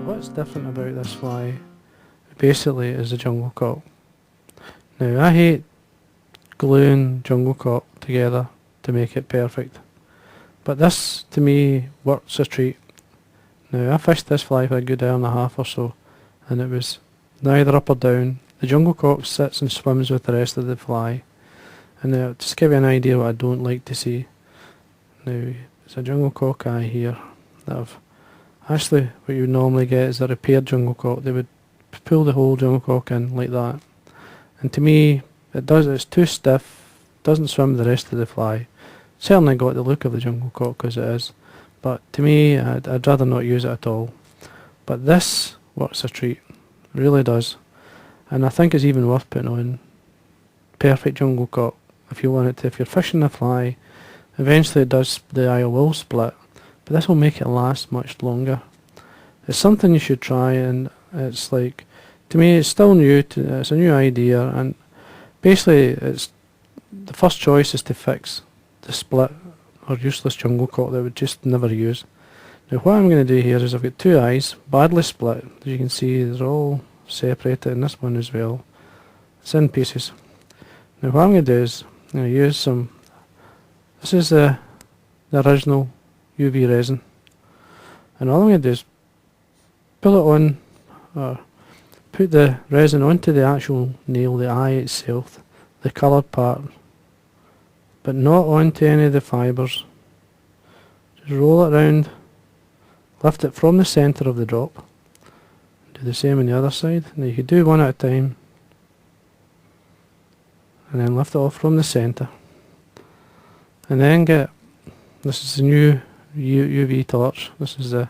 What's different about this fly basically is the jungle cock. Now I hate gluing jungle cock together to make it perfect, but this to me works a treat. Now I fished this fly for a good hour and a half or so, and it was neither up or down. The jungle cock sits and swims with the rest of the fly, and just to give you an idea what I don't like to see. Now it's a jungle cock eye here that I've actually, what you would normally get is a repaired jungle cock. They would pull the whole jungle cock in like that, and to me it's too stiff, doesn't swim with the rest of the fly. Certainly got the look of the jungle cock as it is, but to me I'd rather not use it at all. But this works a treat, really does, and I think it's even worth putting on perfect jungle cock if you want it to. If you're fishing the fly, eventually the eye will split, but this will make it last much longer. It's something you should try, and it's like, to me it's still new, it's a new idea, and basically it's the first choice is to fix the split or useless jungle cock that I would just never use. Now what I'm going to do here is I've got two eyes badly split, as you can see they're all separated, and this one as well, it's in pieces. Now what I'm going to do is I'm going to use some, this is the original UV resin, and all I'm going to do is pull it on, or put the resin onto the actual nail, the eye itself, the coloured part, but not onto any of the fibres. Just roll it round, lift it from the centre of the drop, do the same on the other side. Now you could do one at a time, and then lift it off from the centre, and then get, this is the new UV torch, this is the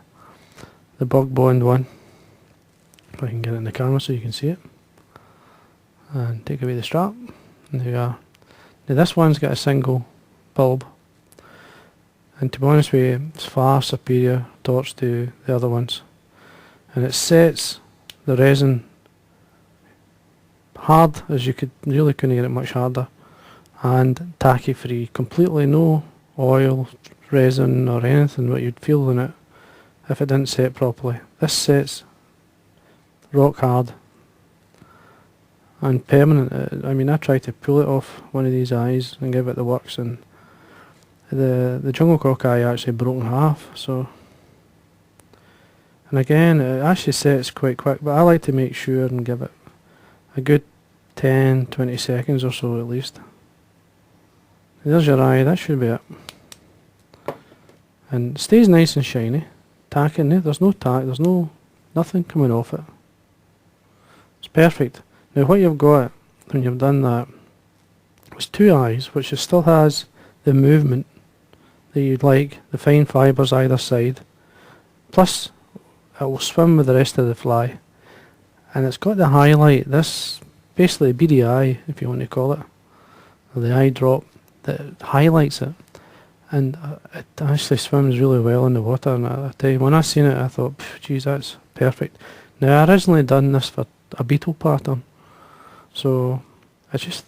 Bug Bond one, if I can get it in the camera so you can see it, and take away the strap, and there you are. Now this one's got a single bulb, and to be honest with you, it's far superior torch to the other ones, and it sets the resin hard as you really couldn't get it much harder, and tacky free, completely no oil, resin or anything what you'd feel in it if it didn't set properly. This sets rock hard and permanent. I mean, I tried to pull it off one of these eyes and give it the works, and the jungle cock eye actually broke in half. So, and again, it actually sets quite quick, but I like to make sure and give it a good 10-20 seconds or so at least. There's your eye, that should be it. And it stays nice and shiny. Tack in there, there's no tack, there's nothing coming off it. It's perfect. Now what you've got when you've done that is two eyes, which it still has the movement that you'd like, the fine fibres either side, plus it will swim with the rest of the fly, and it's got the highlight, this basically beady eye if you want to call it, or the eye drop that highlights it, and it actually swims really well in the water. And I tell you, when I seen it I thought, geez, that's perfect. Now I originally done this for a beetle pattern, so it's just,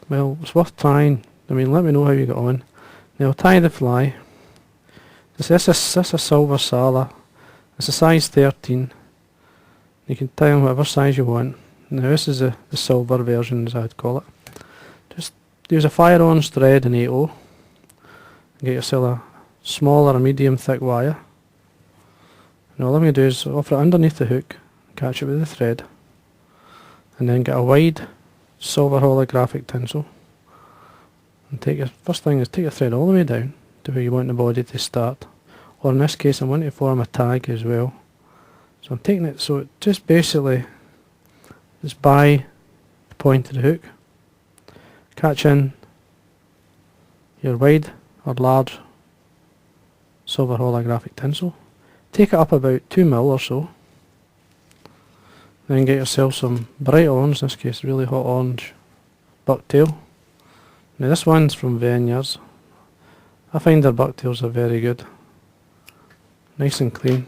well, it's worth trying. I mean, let me know how you get on. Now I'll tie the fly. This is a silver Sala. It's a size 13. You can tie them whatever size you want. Now this is the silver version, as I'd call it. Just use a fire orange thread and 8/0. Get yourself a smaller or medium thick wire. And all I'm going to do is offer it underneath the hook, catch it with the thread, and then get a wide silver holographic tinsel. And first thing is take your thread all the way down to where you want the body to start. Or in this case I want to form a tag as well. So I'm taking it, so it just basically is by the point of the hook. Catch in your wide or large silver holographic tinsel. Take it up about 2 mil or so. Then get yourself some bright orange, in this case really hot orange bucktail. Now this one's from Vineyards. I find their bucktails are very good. nice and clean.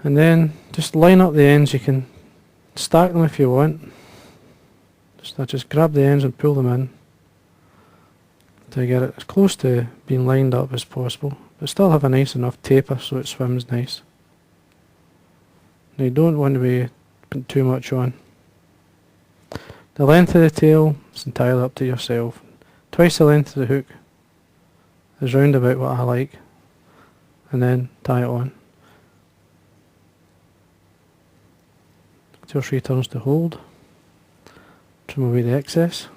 And then just line up the ends. You can stack them if you want. Just grab the ends and pull them in to get it as close to being lined up as possible, but still have a nice enough taper so it swims nice. Now you don't want to be putting too much on. The length of the tail is entirely up to yourself. Twice the length of the hook is round about what I like, and then tie it on. 2 or 3 turns to hold. Trim away the excess.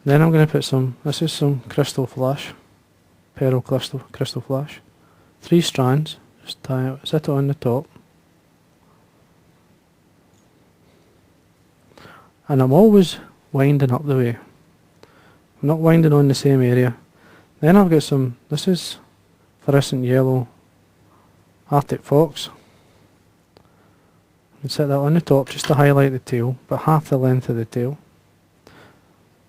Then I'm going to put this is some crystal flash, pearl crystal flash. 3 strands, just tie it, sit it on the top. And I'm always winding up the way. I'm not winding on the same area. Then I've got this is fluorescent yellow Arctic fox. You can set that on the top just to highlight the tail, but half the length of the tail.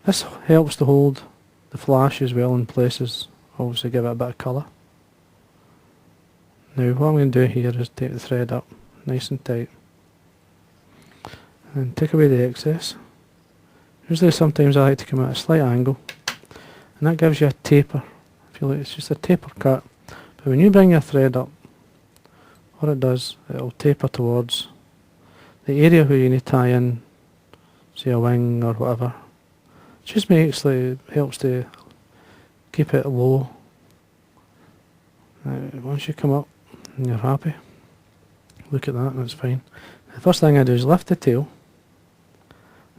This helps to hold the flash as well in places, obviously give it a bit of colour. Now what I'm going to do here is take the thread up nice and tight and take away the excess. Usually sometimes I like to come at a slight angle, and that gives you a taper. I feel like it's just a taper cut, but when you bring your thread up, what it does, it'll taper towards the area where you need to tie in, say a wing or whatever. It just helps to keep it low. Once you come up and you're happy, look at that, that's fine. The first thing I do is lift the tail.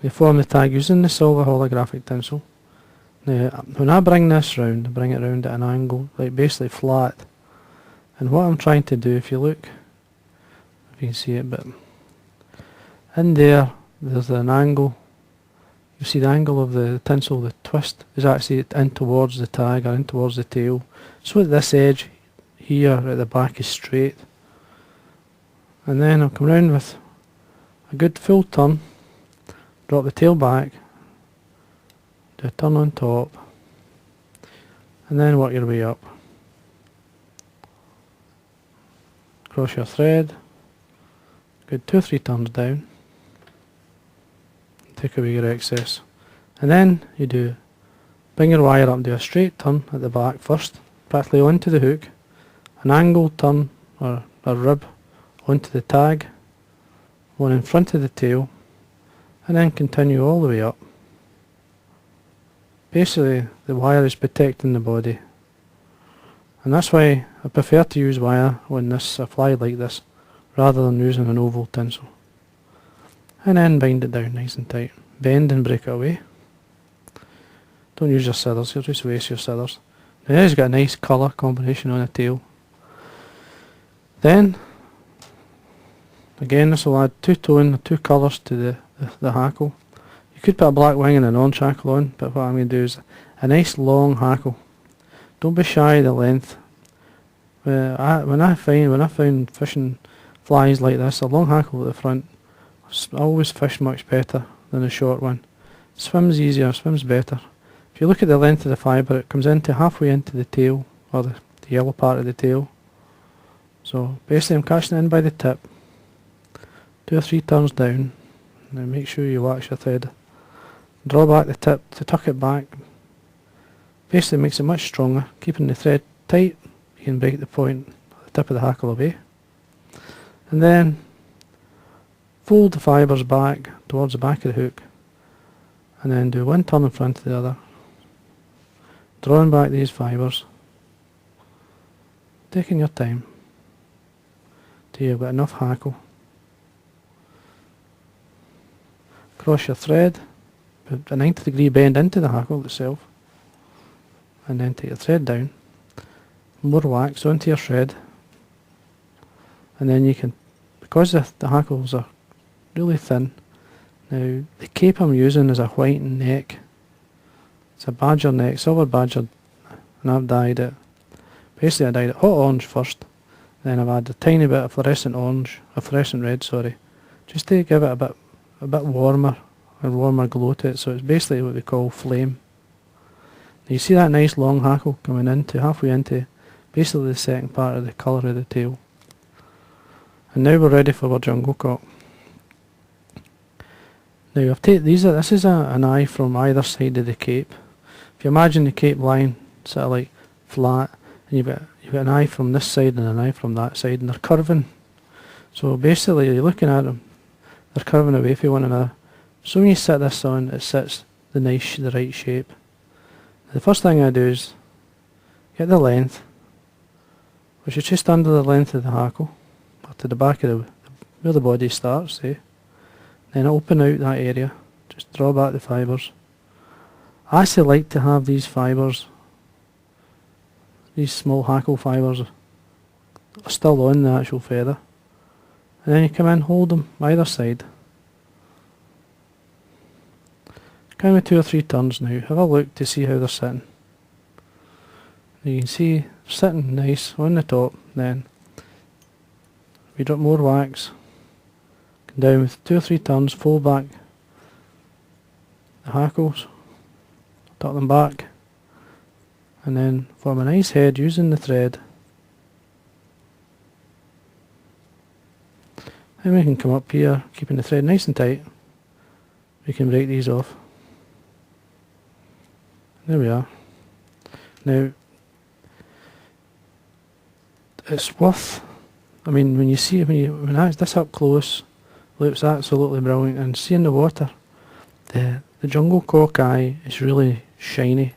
We form the tag using the silver holographic tinsel. Now, when I bring this round, I bring it round at an angle, like basically flat. And what I'm trying to do, if you look, if you can see it, but in there's an angle. You see the angle of the tinsel, the twist is actually in towards the tag or in towards the tail. So that this edge here at the back is straight. And then I'll come round with a good full turn, drop the tail back, do a turn on top, and then work your way up. Cross your thread, good 2 or 3 turns down, take away your excess, and then you bring your wire up and do a straight turn at the back first, practically onto the hook, an angled turn or a rib onto the tag, one in front of the tail, and then continue all the way up. Basically the wire is protecting the body, and that's why I prefer to use wire on a fly like this rather than using an oval tinsel. And then bind it down nice and tight. Bend and break it away. Don't use your scissors, you'll just waste your scissors. Now it's got a nice colour combination on the tail. Then, again, this will add 2 colours to the hackle. You could put a black wing and an orange hackle on, but what I'm going to do is a nice long hackle. Don't be shy of the length. When I found fishing flies like this, a long hackle at the front, I always fish much better than a short one. Swims easier, swims better. If you look at the length of the fibre, it comes into halfway into the tail, or the yellow part of the tail. So basically I'm catching it in by the tip, 2 or 3 turns down, now make sure you wax your thread. Draw back the tip to tuck it back. Basically makes it much stronger, keeping the thread tight. You can break the point, the tip of the hackle away. And then fold the fibres back towards the back of the hook, and then do 1 turn in front of the other, drawing back these fibres, taking your time till you've got enough hackle. Cross your thread, put a 90-degree bend into the hackle itself, and then take your thread down, more wax onto your thread, and then you can, because the hackles are really thin. Now the cape I'm using is a white neck. It's a badger neck, silver badger, and I've dyed it. Basically I dyed it hot orange first, then I've added a tiny bit of fluorescent red, sorry, just to give it a bit warmer, a warmer glow to it. So it's basically what we call flame. You see that nice long hackle coming into, halfway into basically the second part of the colour of the tail. And now we're ready for our jungle cock. Now I've taken this is an eye from either side of the cape. If you imagine the cape lying sort of like flat, and you've got an eye from this side and an eye from that side, and they're curving. So basically you're looking at them, they're curving away from one another. So when you sit this on, it sits the right shape. The first thing I do is get the length, which is just under the length of the hackle, or to the back of where the body starts, see? Then open out that area, just draw back the fibres. I actually like to have these fibres, these small hackle fibres, are still on the actual feather. And then you come in, hold them either side. Kind of 2 or 3 turns now. Have a look to see how they're sitting. You can see they're sitting nice on the top. Then we drop more wax. Come down with 2 or 3 turns, fold back the hackles, tuck them back, and then form a nice head using the thread. Then we can come up here, keeping the thread nice and tight. We can break these off. There we are. Now, it's worth, I mean, when you see, when that's this up close, looks absolutely brilliant, and seeing the water, the jungle cock eye is really shiny,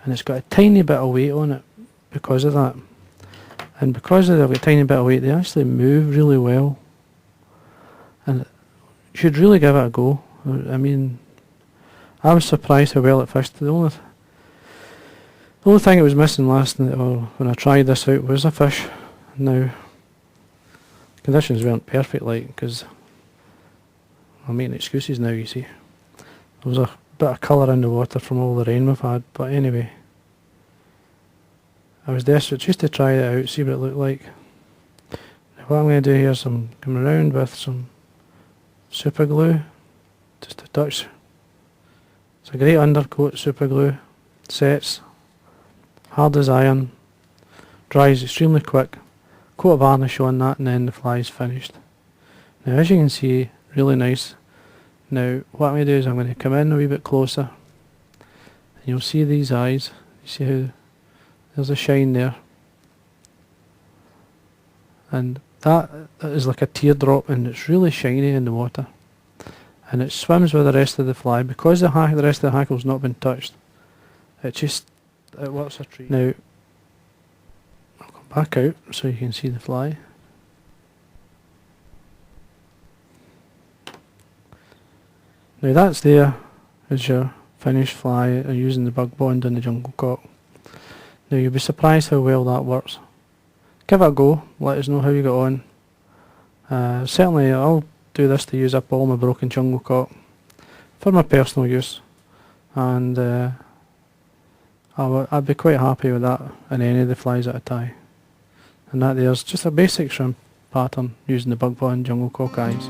and it's got a tiny bit of weight on it because of that. And because they've got a tiny bit of weight, they actually move really well. And you should really give it a go. I mean, I was surprised how well it fished. The only thing it was missing last night, or when I tried this out, was a fish. Now, conditions weren't perfect, like, because I'm making excuses now, you see. There was a bit of colour in the water from all the rain we've had, but anyway, I was desperate just to try it out, see what it looked like. Now what I'm going to do here is I'm coming around with some super glue, just a touch. It's a great undercoat super glue, sets, hard as iron, dries extremely quick, coat of varnish on that, and then the fly is finished. Now as you can see, really nice. Now what I'm going to do is I'm going to come in a wee bit closer, and you'll see these eyes. You see how there's a shine there, and that is like a teardrop, and it's really shiny in the water, and it swims with the rest of the fly because the rest of the hackle's not been touched. It works a treat. Now I'll come back out so you can see the fly. Now that's there is your finished fly using the bug bond and the jungle cock. Now you'll be surprised how well that works. Give it a go, let us know how you get on. Certainly I'll do this to use up all my broken jungle cock for my personal use, and I'd be quite happy with that in any of the flies that I tie. And that there's just a basic shrimp pattern using the bug bond jungle cock eyes.